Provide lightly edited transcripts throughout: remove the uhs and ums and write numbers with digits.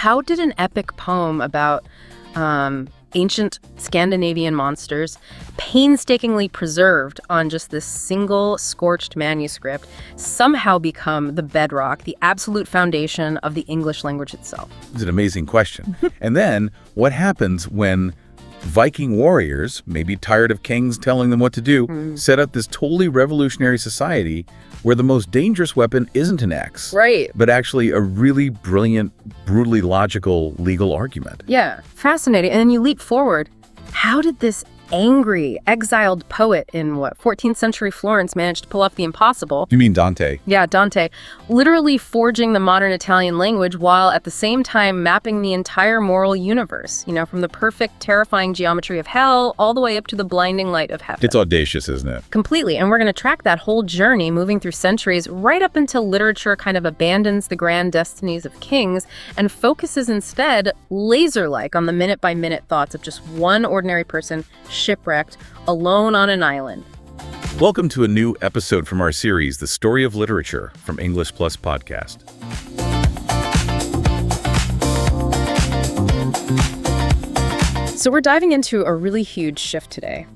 How did an epic poem about ancient Scandinavian monsters, painstakingly preserved on just this single scorched manuscript, somehow become the bedrock, the absolute foundation of the English language itself? It's an amazing question. And then what happens when Viking warriors, maybe tired of kings telling them what to do, set up this totally revolutionary society where the most dangerous weapon isn't an axe, right, but actually a really brilliant, brutally logical legal argument? Yeah, fascinating. And then you leap forward. How did this angry, exiled poet in, 14th century Florence manage to pull off the impossible? You mean Dante? Yeah, Dante. Literally forging the modern Italian language while at the same time mapping the entire moral universe, from the perfect, terrifying geometry of hell all the way up to the blinding light of heaven. It's audacious, isn't it? Completely. And we're going to track that whole journey moving through centuries right up until literature kind of abandons the grand destinies of kings and focuses instead laser-like on the minute-by-minute thoughts of just one ordinary person shipwrecked, alone on an island. Welcome to a new episode from our series, The Story of Literature from English Plus Podcast. So we're diving into a really huge shift today.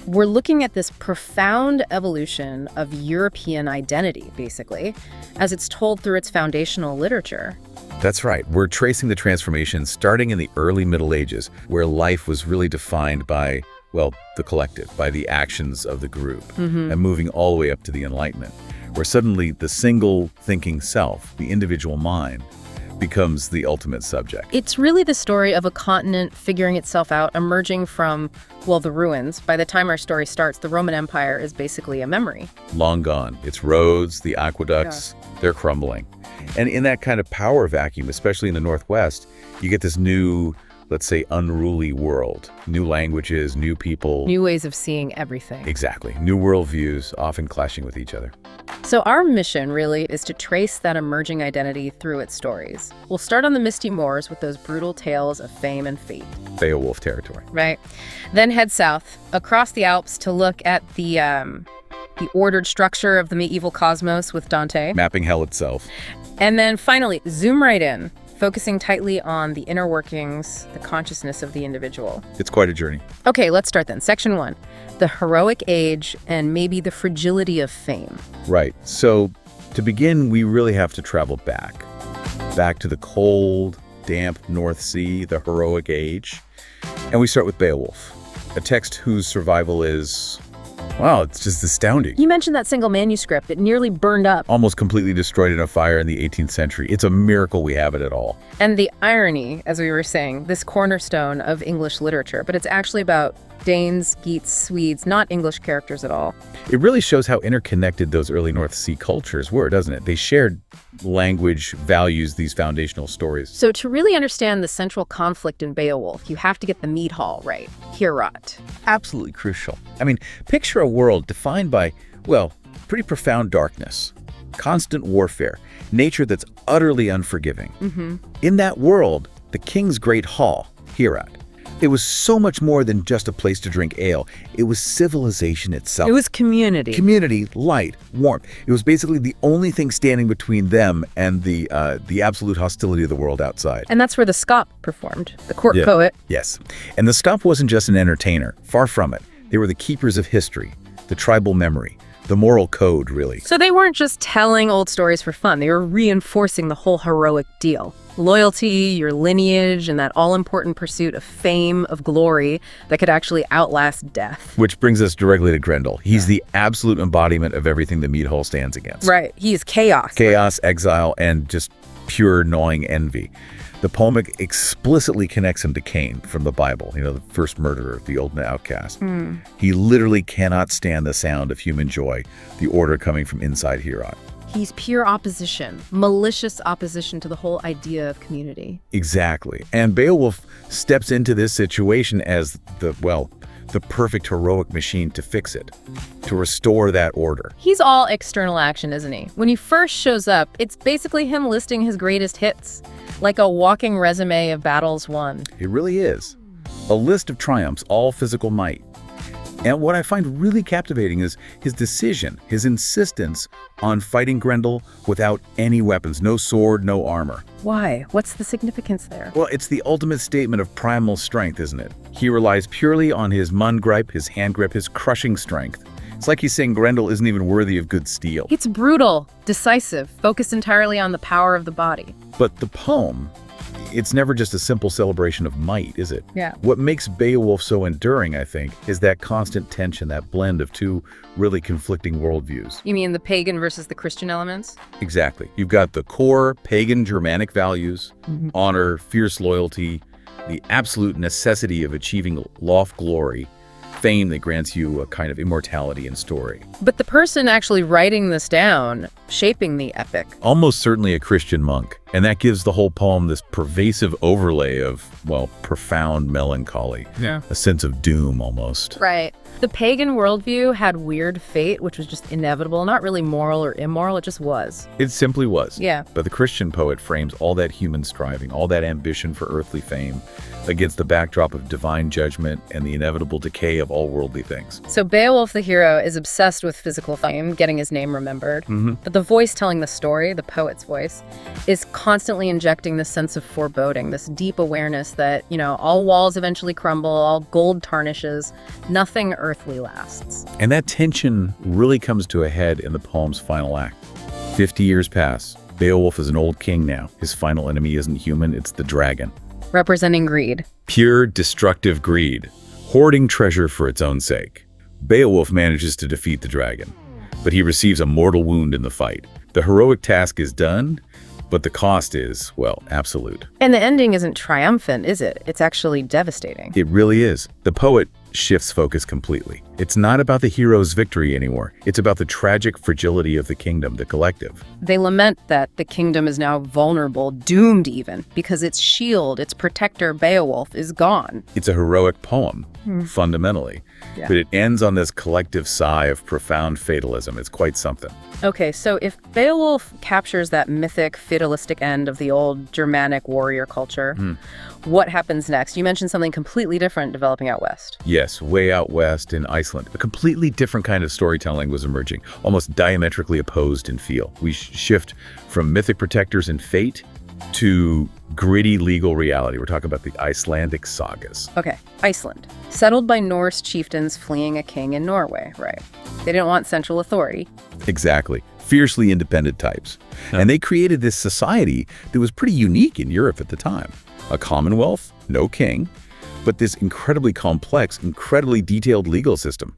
We're looking at this profound evolution of European identity, basically, as it's told through its foundational literature. That's right. We're tracing the transformation starting in the early Middle Ages, where life was really defined by, the collective, by the actions of the group, and moving all the way up to the Enlightenment, where suddenly the single thinking self, the individual mind, becomes the ultimate subject. It's really the story of a continent figuring itself out, emerging from, the ruins. By the time our story starts, the Roman Empire is basically a memory. Long gone. Its roads, the aqueducts, they're crumbling. And in that kind of power vacuum, especially in the Northwest, you get this new, let's say, unruly world. New languages, new people. New ways of seeing everything. Exactly. New worldviews, often clashing with each other. So our mission, really, is to trace that emerging identity through its stories. We'll start on the misty moors with those brutal tales of fame and fate. Beowulf territory. Right. Then head south, across the Alps to look at the ordered structure of the medieval cosmos with Dante. Mapping hell itself. And then finally, zoom right in, focusing tightly on the inner workings, the consciousness of the individual. It's quite a journey. Okay, let's start then. Section 1, the heroic age and maybe the fragility of fame. Right. So to begin, we really have to travel back to the cold, damp North Sea, the heroic age. And we start with Beowulf, a text whose survival is, it's just astounding. You mentioned that single manuscript. It nearly burned up. Almost completely destroyed in a fire in the 18th century. It's a miracle we have it at all. And the irony, as we were saying, this cornerstone of English literature, but it's actually about Danes, Geats, Swedes, not English characters at all. It really shows how interconnected those early North Sea cultures were, doesn't it? They shared language, values, these foundational stories. So to really understand the central conflict in Beowulf, you have to get the meat hall right, Heorot. Absolutely crucial. Picture a world defined by, pretty profound darkness, constant warfare, nature that's utterly unforgiving. In that world, the king's great hall, Heorot, it was so much more than just a place to drink ale. It was civilization itself. It was community. Community, light, warmth. It was basically the only thing standing between them and the absolute hostility of the world outside. And that's where the Scop performed, the court poet. Yes. And the Scop wasn't just an entertainer. Far from it. They were the keepers of history, the tribal memory, the moral code, really. So they weren't just telling old stories for fun. They were reinforcing the whole heroic deal. Loyalty, your lineage, and that all-important pursuit of fame, of glory that could actually outlast death. Which brings us directly to Grendel. He's the absolute embodiment of everything the meat hall stands against. Right. He is chaos. Chaos, exile, and just pure gnawing envy. The poem explicitly connects him to Cain from the Bible, the first murderer, the ultimate outcast. He literally cannot stand the sound of human joy, the order coming from inside Heorot. He's pure opposition, malicious opposition to the whole idea of community. Exactly. And Beowulf steps into this situation as the perfect heroic machine to fix it, to restore that order. He's all external action, isn't he? When he first shows up, it's basically him listing his greatest hits, like a walking resume of battles won. It really is. A list of triumphs, all physical might. And what I find really captivating is his decision, his insistence on fighting Grendel without any weapons, no sword, no armor. Why? What's the significance there? Well, it's the ultimate statement of primal strength, isn't it? He relies purely on his mundgripe, his hand grip, his crushing strength. It's like he's saying Grendel isn't even worthy of good steel. It's brutal, decisive, focused entirely on the power of the body. But the poem, it's never just a simple celebration of might, is it? Yeah. What makes Beowulf so enduring, I think, is that constant tension, that blend of two really conflicting worldviews. You mean the pagan versus the Christian elements? Exactly. You've got the core pagan Germanic values, honor, fierce loyalty, the absolute necessity of achieving loft glory, fame that grants you a kind of immortality in story. But the person actually writing this down, shaping the epic. Almost certainly a Christian monk. And that gives the whole poem this pervasive overlay of, well, profound melancholy. Yeah. A sense of doom almost. Right. The pagan worldview had weird fate, which was just inevitable, not really moral or immoral, it just was. It simply was. Yeah. But the Christian poet frames all that human striving, all that ambition for earthly fame, against the backdrop of divine judgment and the inevitable decay of all worldly things. So Beowulf the hero is obsessed with physical fame, getting his name remembered. But the voice telling the story, the poet's voice, is constantly injecting this sense of foreboding, this deep awareness that, all walls eventually crumble, all gold tarnishes, nothing earthly lasts. And that tension really comes to a head in the poem's final act. 50 years pass. Beowulf is an old king now. His final enemy isn't human, it's the dragon. Representing greed. Pure, destructive greed, hoarding treasure for its own sake. Beowulf manages to defeat the dragon, but he receives a mortal wound in the fight. The heroic task is done, but the cost is, well, absolute. And the ending isn't triumphant, is it? It's actually devastating. It really is. The poet shifts focus completely. It's not about the hero's victory anymore. It's about the tragic fragility of the kingdom, the collective. They lament that the kingdom is now vulnerable, doomed even, because its shield, its protector, Beowulf, is gone. It's a heroic poem, fundamentally. Yeah. But it ends on this collective sigh of profound fatalism. It's quite something. Okay, so if Beowulf captures that mythic, fatalistic end of the old Germanic warrior culture, what happens next? You mentioned something completely different developing out west. Yes, way out west in Iceland, a completely different kind of storytelling was emerging, almost diametrically opposed in feel. We shift from mythic protectors and fate to gritty legal reality. We're talking about the Icelandic sagas. Okay, Iceland. Settled by Norse chieftains fleeing a king in Norway, right? They didn't want central authority. Exactly. Fiercely independent types. And they created this society that was pretty unique in Europe at the time. A commonwealth, no king, but this incredibly complex, incredibly detailed legal system.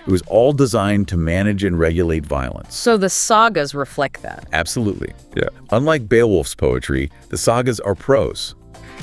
It was all designed to manage and regulate violence. So the sagas reflect that. Absolutely. Yeah. Unlike Beowulf's poetry, the sagas are prose.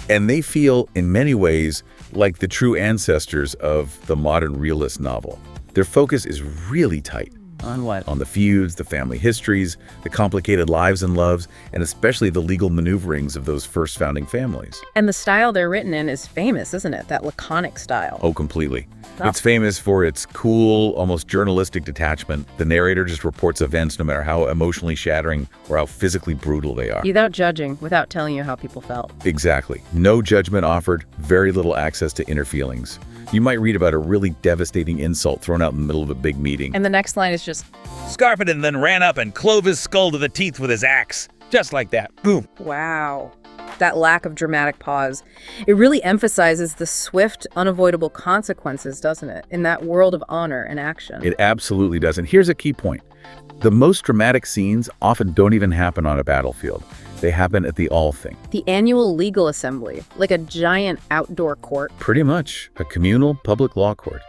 And they feel, in many ways, like the true ancestors of the modern realist novel. Their focus is really tight. On what? On the feuds, the family histories, the complicated lives and loves, and especially the legal maneuverings of those first founding families. And the style they're written in is famous, isn't it? That laconic style. Oh, completely. Oh. It's famous for its cool, almost journalistic detachment. The narrator just reports events no matter how emotionally shattering or how physically brutal they are. Without judging, without telling you how people felt. Exactly. No judgment offered, very little access to inner feelings. You might read about a really devastating insult thrown out in the middle of a big meeting. And the next line is just, Scarfed and then ran up and clove his skull to the teeth with his axe. Just like that. Boom. wow. That lack of dramatic pause. It really emphasizes the swift, unavoidable consequences, doesn't it? In that world of honor and action. It absolutely does. And here's a key point. The most dramatic scenes often don't even happen on a battlefield. They happen at the Althing. The annual legal assembly, like a giant outdoor court. Pretty much a communal public law court.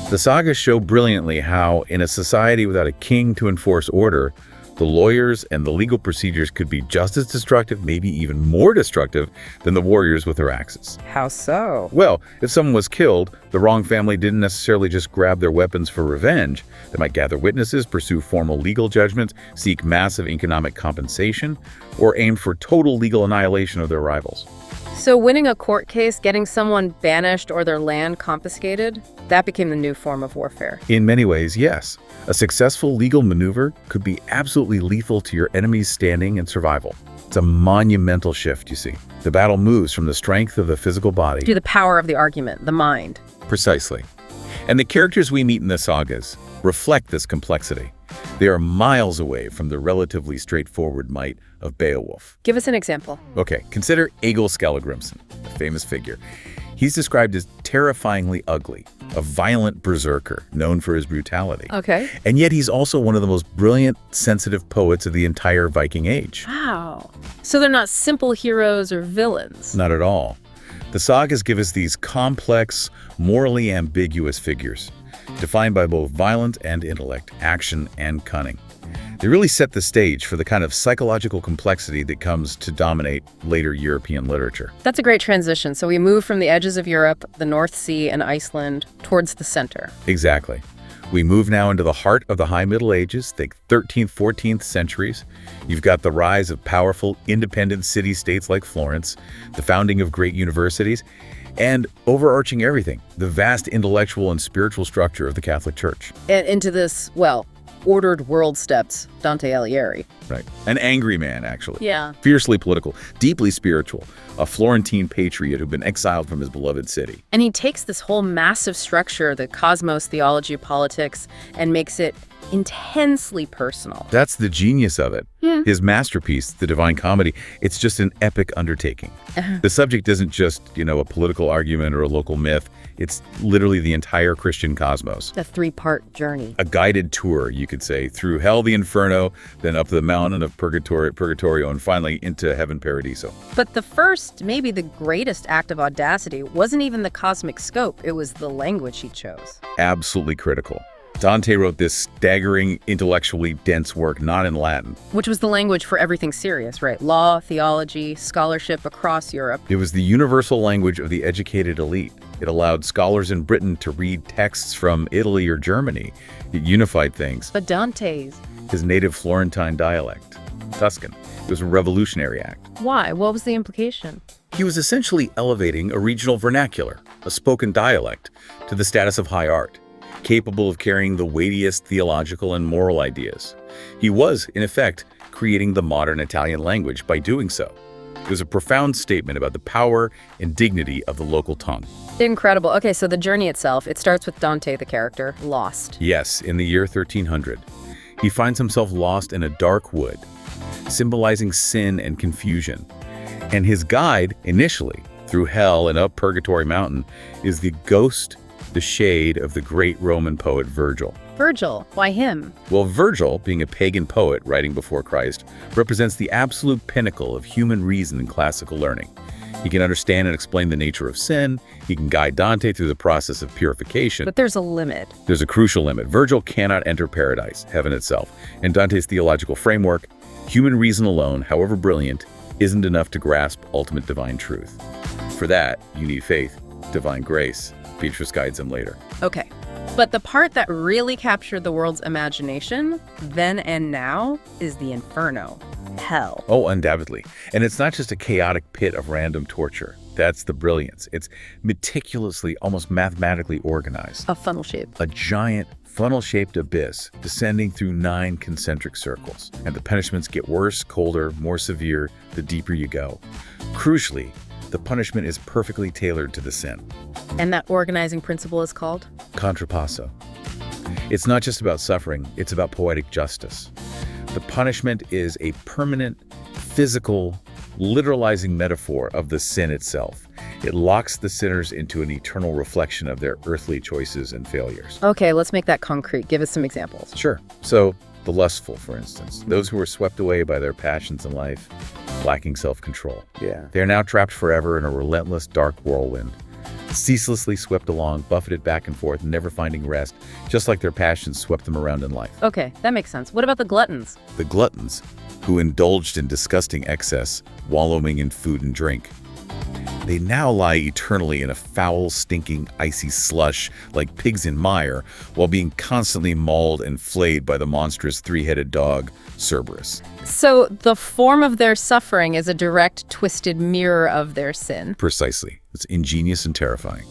The sagas show brilliantly how, in a society without a king to enforce order, the lawyers and the legal procedures could be just as destructive, maybe even more destructive, than the warriors with their axes. How so? Well, if someone was killed, the wrong family didn't necessarily just grab their weapons for revenge. They might gather witnesses, pursue formal legal judgments, seek massive economic compensation, or aim for total legal annihilation of their rivals. So winning a court case, getting someone banished or their land confiscated, that became the new form of warfare. In many ways, yes. A successful legal maneuver could be absolutely lethal to your enemy's standing and survival. It's a monumental shift, you see. The battle moves from the strength of the physical body. To the power of the argument, the mind. Precisely. And the characters we meet in the sagas reflect this complexity. They are miles away from the relatively straightforward might of Beowulf. Give us an example. Okay, consider Egil Skallagrimsson, a famous figure. He's described as terrifyingly ugly, a violent berserker known for his brutality. Okay. And yet he's also one of the most brilliant, sensitive poets of the entire Viking Age. Wow. So they're not simple heroes or villains. Not at all. The sagas give us these complex, morally ambiguous figures, defined by both violence and intellect, action and cunning. They really set the stage for the kind of psychological complexity that comes to dominate later European literature. That's a great transition. So we move from the edges of Europe, the North Sea and Iceland, towards the center. Exactly. We move now into the heart of the High Middle Ages, think 13th, 14th centuries. You've got the rise of powerful, independent city-states like Florence, the founding of great universities, and overarching everything, the vast intellectual and spiritual structure of the Catholic Church. And into this, well, ordered world steps Dante Alighieri. Right. An angry man, actually. Yeah. Fiercely political, deeply spiritual, a Florentine patriot who'd been exiled from his beloved city. And he takes this whole massive structure, the cosmos theology of politics, and makes it intensely personal. That's the genius of it. Yeah. His masterpiece, The Divine Comedy, it's just an epic undertaking. The subject isn't just, a political argument or a local myth. It's literally the entire Christian cosmos. A three-part journey. A guided tour, you could say, through hell, the Inferno, then up the mountain of Purgatorio, and finally into heaven, Paradiso. But the first, maybe the greatest act of audacity wasn't even the cosmic scope. It was the language he chose. Absolutely critical. Dante wrote this staggering, intellectually dense work not in Latin. Which was the language for everything serious, right? Law, theology, scholarship across Europe. It was the universal language of the educated elite. It allowed scholars in Britain to read texts from Italy or Germany. It unified things. But Dante's. His native Florentine dialect, Tuscan. It was a revolutionary act. Why? What was the implication? He was essentially elevating a regional vernacular, a spoken dialect, to the status of high art, capable of carrying the weightiest theological and moral ideas. He was, in effect, creating the modern Italian language by doing so. It was a profound statement about the power and dignity of the local tongue. Incredible. Okay, so the journey itself, it starts with Dante, the character, lost. Yes, in the year 1300, he finds himself lost in a dark wood, symbolizing sin and confusion. And his guide, initially, through hell and up Purgatory Mountain, is the ghost, the shade of the great Roman poet Virgil. Virgil, why him? Well, Virgil, being a pagan poet writing before Christ, represents the absolute pinnacle of human reason and classical learning. He can understand and explain the nature of sin. He can guide Dante through the process of purification. But there's a limit. There's a crucial limit. Virgil cannot enter paradise, heaven itself. In Dante's theological framework, human reason alone, however brilliant, isn't enough to grasp ultimate divine truth. For that, you need faith, divine grace. Beatrice guides him later. Okay. But the part that really captured the world's imagination, then and now, is the Inferno. Hell. Oh, undoubtedly. And it's not just a chaotic pit of random torture. That's the brilliance. It's meticulously, almost mathematically organized. A funnel shape. A giant funnel-shaped abyss descending through 9 concentric circles. And the punishments get worse, colder, more severe the deeper you go. Crucially, the punishment is perfectly tailored to the sin. And that organizing principle is called? Contrapasso. It's not just about suffering, it's about poetic justice. The punishment is a permanent, physical, literalizing metaphor of the sin itself. It locks the sinners into an eternal reflection of their earthly choices and failures. Okay, let's make that concrete. Give us some examples. Sure. So, the lustful, for instance, those who are swept away by their passions in life, lacking self-control. Yeah. They are now trapped forever in a relentless, dark whirlwind, ceaselessly swept along, buffeted back and forth, never finding rest, just like their passions swept them around in life. Okay, that makes sense. What about the gluttons? The gluttons, who indulged in disgusting excess, wallowing in food and drink. They now lie eternally in a foul, stinking, icy slush like pigs in mire, while being constantly mauled and flayed by the monstrous 3-headed dog, Cerberus. So the form of their suffering is a direct, twisted mirror of their sin. Precisely. It's ingenious and terrifying.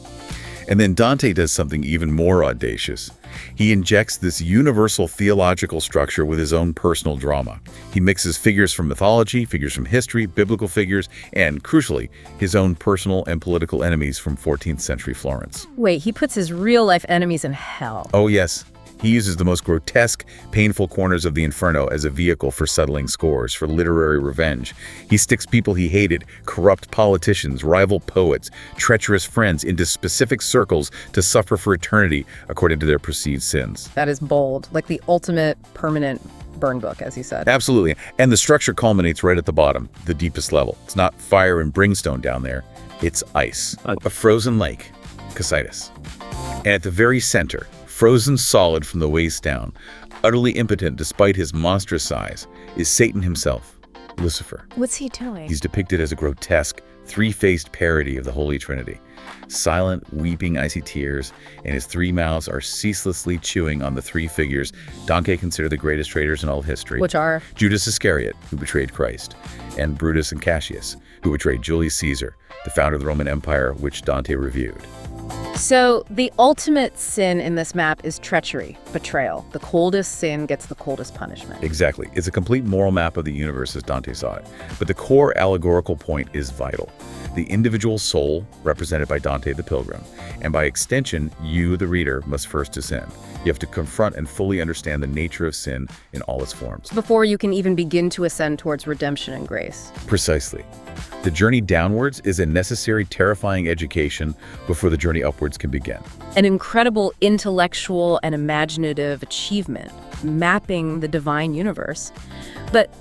And then Dante does something even more audacious. He injects this universal theological structure with his own personal drama. He mixes figures from mythology, figures from history, biblical figures, and, crucially, his own personal and political enemies from 14th century Florence. Wait, he puts his real-life enemies in hell. Oh, yes. He uses the most grotesque, painful corners of the Inferno as a vehicle for settling scores, for literary revenge. He sticks people he hated, corrupt politicians, rival poets, treacherous friends into specific circles to suffer for eternity according to their perceived sins. That is bold, like the ultimate permanent burn book, as you said. Absolutely. And the structure culminates right at the bottom, the deepest level. It's not fire and brimstone down there. It's ice. A frozen lake, Cocytus. And at the very center, frozen solid from the waist down, utterly impotent despite his monstrous size, is Satan himself, Lucifer. What's he doing? He's depicted as a grotesque, three-faced parody of the Holy Trinity. Silent, weeping, icy tears, and his three mouths are ceaselessly chewing on the three figures Dante considered the greatest traitors in all history. Which are? Judas Iscariot, who betrayed Christ, and Brutus and Cassius, who betrayed Julius Caesar, the founder of the Roman Empire, which Dante reviewed. So the ultimate sin in this map is treachery, betrayal. The coldest sin gets the coldest punishment. Exactly. It's a complete moral map of the universe as Dante saw it. But the core allegorical point is vital. The individual soul, represented by Dante the Pilgrim, and by extension, you, the reader, must first descend. You have to confront and fully understand the nature of sin in all its forms. Before you can even begin to ascend towards redemption and grace. Precisely. The journey downwards is a necessary, terrifying education before the journey upwards can begin. An incredible intellectual and imaginative achievement, mapping the divine universe. But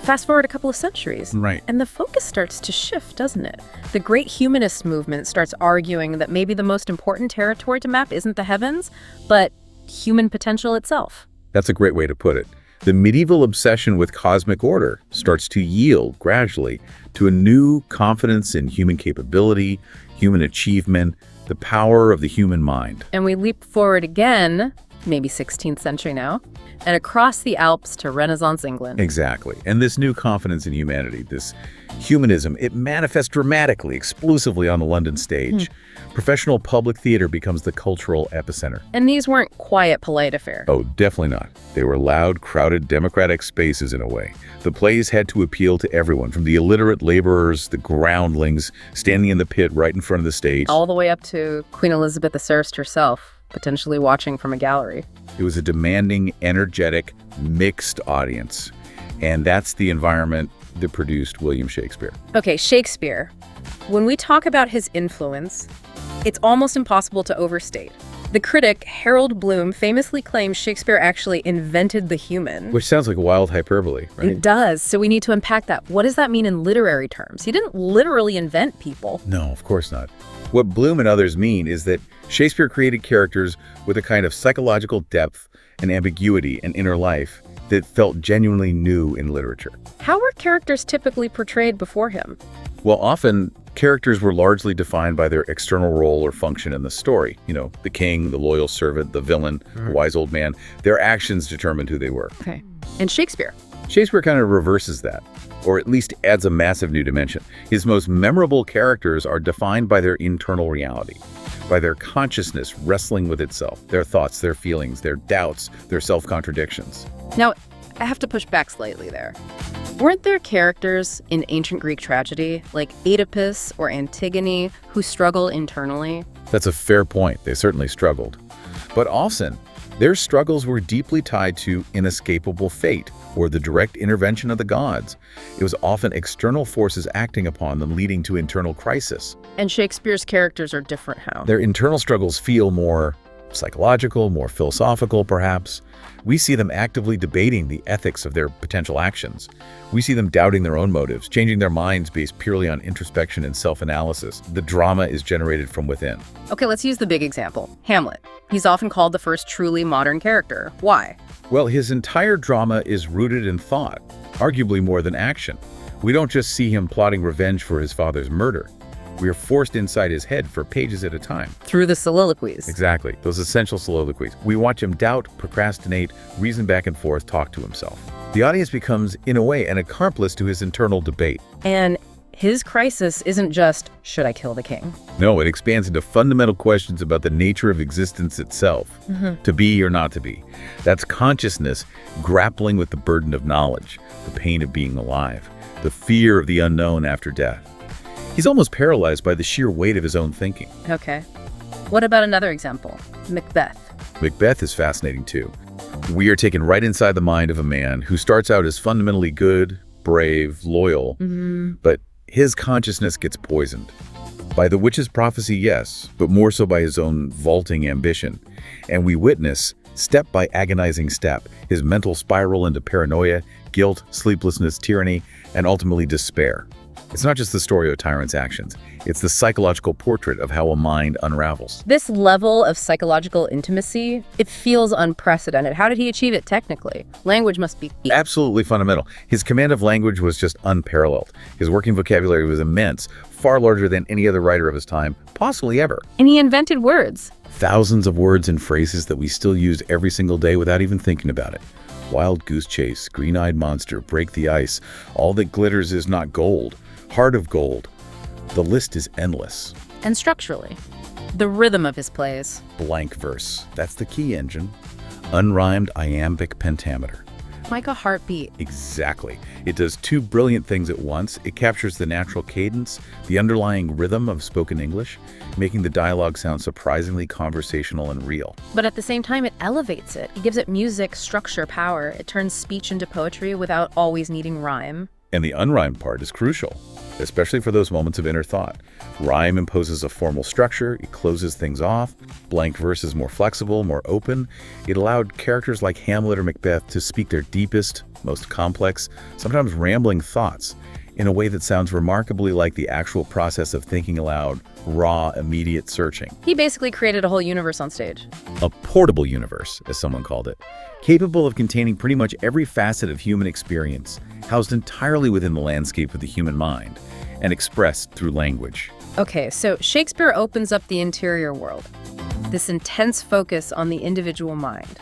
fast forward a couple of centuries, Right. and the focus starts to shift, doesn't it? The great humanist movement starts arguing that maybe the most important territory to map isn't the heavens, but human potential itself. That's a great way to put it. The medieval obsession with cosmic order starts to yield gradually to a new confidence in human capability, human achievement, the power of the human mind. And we leap forward again, maybe 16th century now, and across the Alps to Renaissance England. Exactly. And this new confidence in humanity, this humanism, it manifests dramatically, explosively on the London stage. Professional public theater becomes the cultural epicenter. And these weren't quiet, polite affairs. Oh, definitely not. They were loud, crowded, democratic spaces in a way. The plays had to appeal to everyone, from the illiterate laborers, the groundlings, standing in the pit right in front of the stage. All the way up to Queen Elizabeth I herself, potentially watching from a gallery. It was a demanding, energetic, mixed audience. And that's the environment that produced William Shakespeare. Okay, Shakespeare. When we talk about his influence, it's almost impossible to overstate. The critic Harold Bloom famously claims Shakespeare actually invented the human. Which sounds like wild hyperbole, right? It does, so we need to unpack that. What does that mean in literary terms? He didn't literally invent people. No, of course not. What Bloom and others mean is that Shakespeare created characters with a kind of psychological depth and ambiguity and inner life that felt genuinely new in literature. How were characters typically portrayed before him? Well, often characters were largely defined by their external role or function in the story. You know, the king, the loyal servant, the villain, the wise old man. Their actions determined who they were. Okay. And Shakespeare? Shakespeare kind of reverses that, or at least adds a massive new dimension. His most memorable characters are defined by their internal reality, by their consciousness wrestling with itself, their thoughts, their feelings, their doubts, their self-contradictions. Now, I have to push back slightly there. Weren't there characters in ancient Greek tragedy, like Oedipus or Antigone, who struggle internally? That's a fair point. They certainly struggled. But often, their struggles were deeply tied to inescapable fate or the direct intervention of the gods. It was often external forces acting upon them, leading to internal crisis. And Shakespeare's characters are different how? Their internal struggles feel more psychological, more philosophical, perhaps. We see them actively debating the ethics of their potential actions. We see them doubting their own motives, changing their minds based purely on introspection and self-analysis. The drama is generated from within. Okay, let's use the big example. Hamlet. He's often called the first truly modern character. Why? Well, his entire drama is rooted in thought, arguably more than action. We don't just see him plotting revenge for his father's murder. We are forced inside his head for pages at a time. Through the soliloquies. Exactly, those essential soliloquies. We watch him doubt, procrastinate, reason back and forth, talk to himself. The audience becomes, in a way, an accomplice to his internal debate. And His crisis isn't just, should I kill the king? No, it expands into fundamental questions about the nature of existence itself, to be or not to be. That's consciousness grappling with the burden of knowledge, the pain of being alive, the fear of the unknown after death. He's almost paralyzed by the sheer weight of his own thinking. Okay. What about another example? Macbeth. Macbeth is fascinating too. We are taken right inside the mind of a man who starts out as fundamentally good, brave, loyal, but his consciousness gets poisoned. By the witch's prophecy, yes, but more so by his own vaulting ambition. And we witness, step by agonizing step, his mental spiral into paranoia, guilt, sleeplessness, tyranny, and ultimately despair. It's not just the story of a tyrant's actions. It's the psychological portrait of how a mind unravels. This level of psychological intimacy, it feels unprecedented. How did he achieve it technically? Language must be key. Absolutely fundamental. His command of language was just unparalleled. His working vocabulary was immense, far larger than any other writer of his time, possibly ever. And he invented words. Thousands of words and phrases that we still use every single day without even thinking about it. Wild goose chase, green-eyed monster, break the ice. All that glitters is not gold. Heart of gold. The list is endless. And structurally, the rhythm of his plays. Blank verse. That's the key engine. Unrhymed iambic pentameter. Like a heartbeat. Exactly. It does two brilliant things at once. It captures the natural cadence, the underlying rhythm of spoken English, making the dialogue sound surprisingly conversational and real. But at the same time, it elevates it. It gives it music, structure, power. It turns speech into poetry without always needing rhyme. And the unrhymed part is crucial, especially for those moments of inner thought. Rhyme imposes a formal structure, it closes things off. Blank verse is more flexible, more open. It allowed characters like Hamlet or Macbeth to speak their deepest, most complex, sometimes rambling thoughts in a way that sounds remarkably like the actual process of thinking aloud, raw, immediate searching. He basically created a whole universe on stage. A portable universe, as someone called it, capable of containing pretty much every facet of human experience, housed entirely within the landscape of the human mind, and expressed through language. Okay, so Shakespeare opens up the interior world, this intense focus on the individual mind.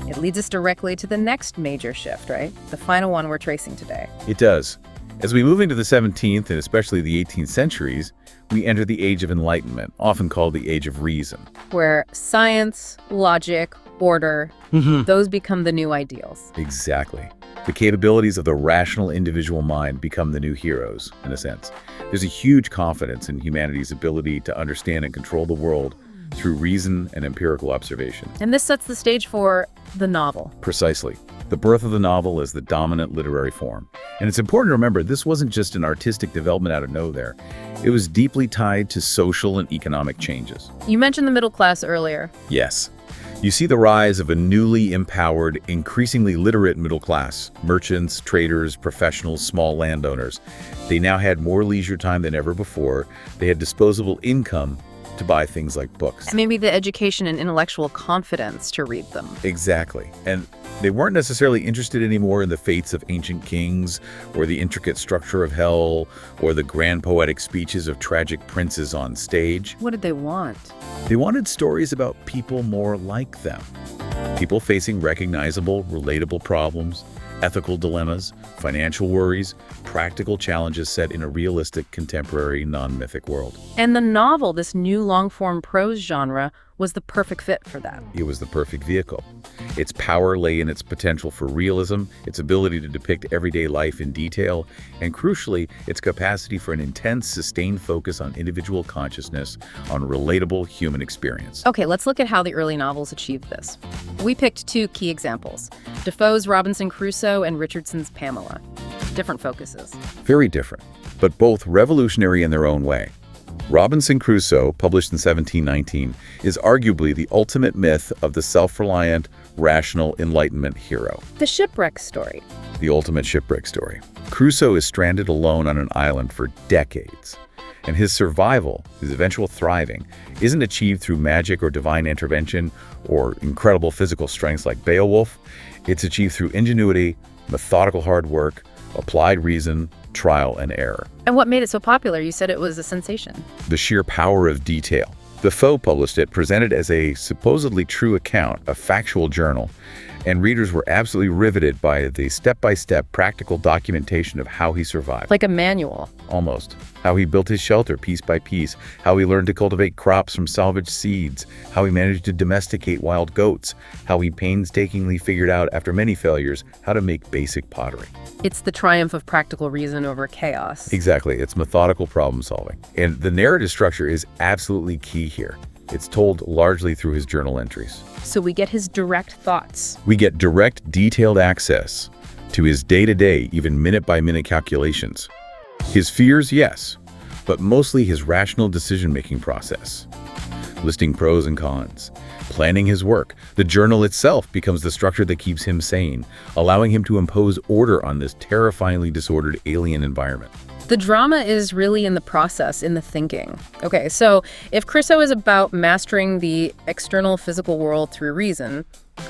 It leads us directly to the next major shift, right? The final one we're tracing today. It does. As we move into the 17th and especially the 18th centuries, we enter the Age of Enlightenment, often called the Age of Reason. Where science, logic, order, those become the new ideals. Exactly. The capabilities of the rational individual mind become the new heroes, in a sense. There's a huge confidence in humanity's ability to understand and control the world through reason and empirical observation. And this sets the stage for the novel. Precisely. The birth of the novel is the dominant literary form. And it's important to remember this wasn't just an artistic development out of nowhere. It was deeply tied to social and economic changes. You mentioned the middle class earlier. Yes. You see the rise of a newly empowered, increasingly literate middle class. Merchants, traders, professionals, small landowners. They now had more leisure time than ever before. They had disposable income to buy things like books. And maybe the education and intellectual confidence to read them. Exactly. And they weren't necessarily interested anymore in the fates of ancient kings, or the intricate structure of hell, or the grand poetic speeches of tragic princes on stage. What did they want? They wanted stories about people more like them. People facing recognizable, relatable problems, ethical dilemmas, financial worries, practical challenges set in a realistic, contemporary, non-mythic world. And the novel, this new long-form prose genre, was the perfect fit for that. It was the perfect vehicle. Its power lay in its potential for realism, its ability to depict everyday life in detail, and crucially, its capacity for an intense, sustained focus on individual consciousness, on relatable human experience. Okay, let's look at how the early novels achieved this. We picked two key examples, Defoe's Robinson Crusoe and Richardson's Pamela. Different focuses. Very different, but both revolutionary in their own way. Robinson Crusoe, published in 1719, is arguably the ultimate myth of the self-reliant, rational Enlightenment hero. The shipwreck story. The ultimate shipwreck story. Crusoe is stranded alone on an island for decades, and his survival, his eventual thriving, isn't achieved through magic or divine intervention or incredible physical strengths like Beowulf. It's achieved through ingenuity, methodical hard work, applied reason, trial and error. And what made it so popular? You said it was a sensation. The sheer power of detail. Defoe published it, presented as a supposedly true account, a factual journal, And readers were absolutely riveted by the step-by-step practical documentation of how he survived. Like a manual. Almost. How he built his shelter piece by piece, how he learned to cultivate crops from salvaged seeds, how he managed to domesticate wild goats, how he painstakingly figured out, after many failures, how to make basic pottery. It's the triumph of practical reason over chaos. Exactly. It's methodical problem solving. And the narrative structure is absolutely key here. It's told largely through his journal entries. So we get his direct thoughts. We get direct, detailed access to his day-to-day, even minute-by-minute calculations. His fears, yes, but mostly his rational decision-making process. Listing pros and cons, planning his work. The journal itself becomes the structure that keeps him sane, allowing him to impose order on this terrifyingly disordered alien environment. The drama is really in the process, in the thinking. Okay, so if Crusoe is about mastering the external physical world through reason,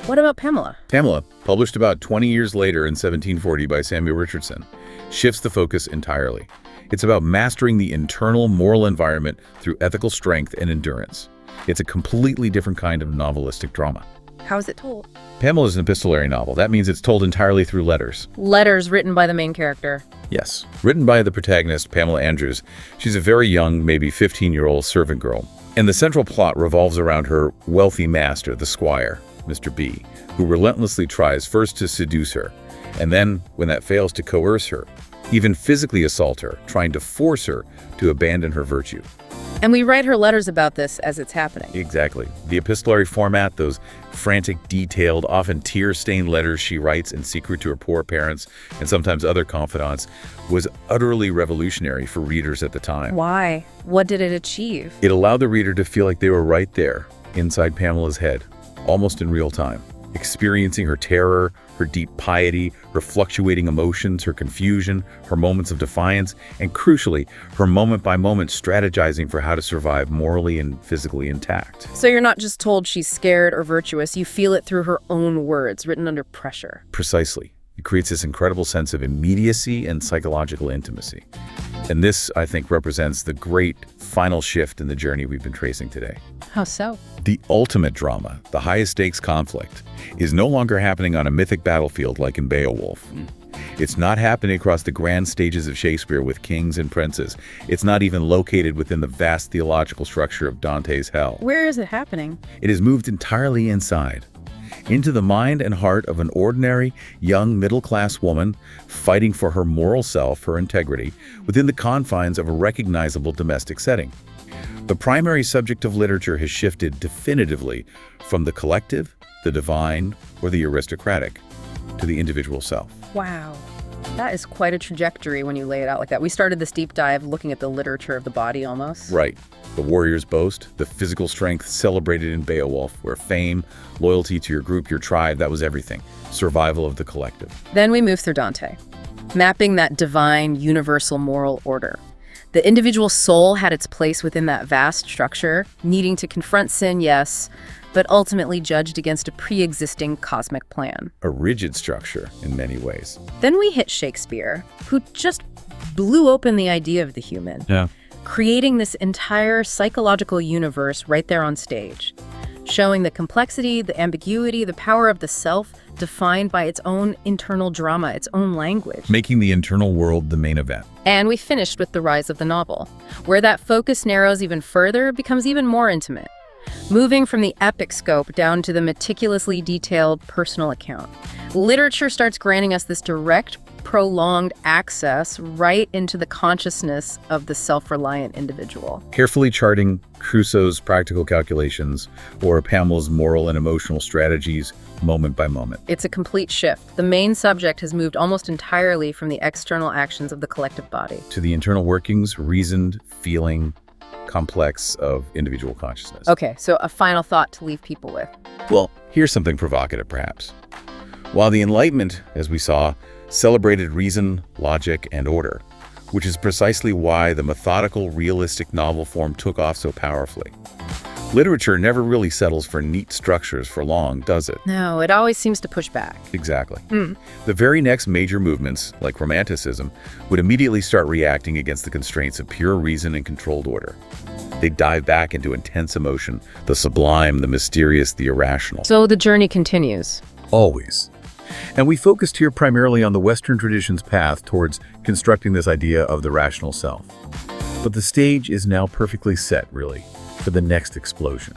what about Pamela? Pamela, published about 20 years later in 1740 by Samuel Richardson, shifts the focus entirely. It's about mastering the internal moral environment through ethical strength and endurance. It's a completely different kind of novelistic drama. How is it told? Pamela is an epistolary novel. That means it's told entirely through letters. Letters written by the main character. Yes. Written by the protagonist, Pamela Andrews. She's a very young, maybe 15-year-old servant girl. And the central plot revolves around her wealthy master, the squire, Mr. B, who relentlessly tries first to seduce her, and then, when that fails, to coerce her, even physically assault her, trying to force her to abandon her virtue. And we write her letters about this as it's happening. Exactly. The epistolary format, those frantic, detailed, often tear-stained letters she writes in secret to her poor parents and sometimes other confidants, was utterly revolutionary for readers at the time. Why? What did it achieve? It allowed the reader to feel like they were right there, inside Pamela's head, almost in real time, experiencing her terror, her deep piety, her fluctuating emotions, her confusion, her moments of defiance, and crucially, her moment-by-moment strategizing for how to survive morally and physically intact. So you're not just told she's scared or virtuous, you feel it through her own words, written under pressure. Precisely. It creates this incredible sense of immediacy and psychological intimacy. And this, I think, represents the great final shift in the journey we've been tracing today. How so? The ultimate drama, the highest stakes conflict, is no longer happening on a mythic battlefield like in Beowulf. It's not happening across the grand stages of Shakespeare with kings and princes. It's not even located within the vast theological structure of Dante's hell. Where is it happening? It is moved entirely inside, into the mind and heart of an ordinary, young, middle-class woman fighting for her moral self, her integrity, within the confines of a recognizable domestic setting. The primary subject of literature has shifted definitively from the collective, the divine, or the aristocratic, to the individual self. Wow. That is quite a trajectory when you lay it out like that. We started this deep dive looking at the literature of the body almost. Right. The warrior's boast, the physical strength celebrated in Beowulf, where fame, loyalty to your group, your tribe, that was everything. Survival of the collective. Then we move through Dante, mapping that divine, universal moral order. The individual soul had its place within that vast structure, needing to confront sin, yes, but ultimately judged against a pre-existing cosmic plan. A rigid structure in many ways. Then we hit Shakespeare, who just blew open the idea of the human, creating this entire psychological universe right there on stage, showing the complexity, the ambiguity, the power of the self defined by its own internal drama, its own language. Making the internal world the main event. And we finished with the rise of the novel, where that focus narrows even further, becomes even more intimate, moving from the epic scope down to the meticulously detailed personal account. Literature starts granting us this direct, prolonged access right into the consciousness of the self-reliant individual. Carefully charting Crusoe's practical calculations or Pamela's moral and emotional strategies moment by moment. It's a complete shift. The main subject has moved almost entirely from the external actions of the collective body to the internal workings, reasoned, feeling, complex of individual consciousness. Okay, so a final thought to leave people with. Well, here's something provocative, perhaps. While the Enlightenment, as we saw, celebrated reason, logic, and order, which is precisely why the methodical, realistic novel form took off so powerfully. Literature never really settles for neat structures for long, does it? No, it always seems to push back. Exactly. The very next major movements, like Romanticism, would immediately start reacting against the constraints of pure reason and controlled order. They dive back into intense emotion, the sublime, the mysterious, the irrational. So the journey continues. Always. And we focused here primarily on the Western tradition's path towards constructing this idea of the rational self. But the stage is now perfectly set, really, for the next explosion.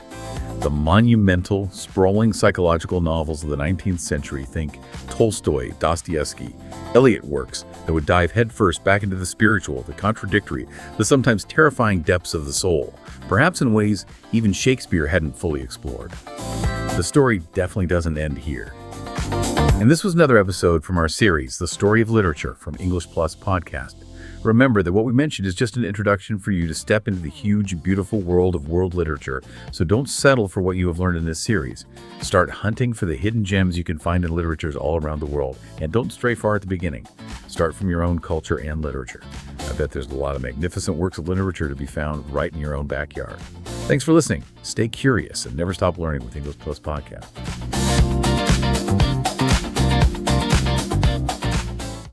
The monumental, sprawling psychological novels of the 19th century, think Tolstoy, Dostoevsky, Eliot works that would dive headfirst back into the spiritual, the contradictory, the sometimes terrifying depths of the soul, perhaps in ways even Shakespeare hadn't fully explored. The story definitely doesn't end here. And this was another episode from our series, The Story of Literature from English Plus Podcast. Remember that what we mentioned is just an introduction for you to step into the huge, beautiful world of world literature, so don't settle for what you have learned in this series. Start hunting for the hidden gems you can find in literatures all around the world, and don't stray far at the beginning. Start from your own culture and literature. I bet there's a lot of magnificent works of literature to be found right in your own backyard. Thanks for listening. Stay curious and never stop learning with English Plus Podcast.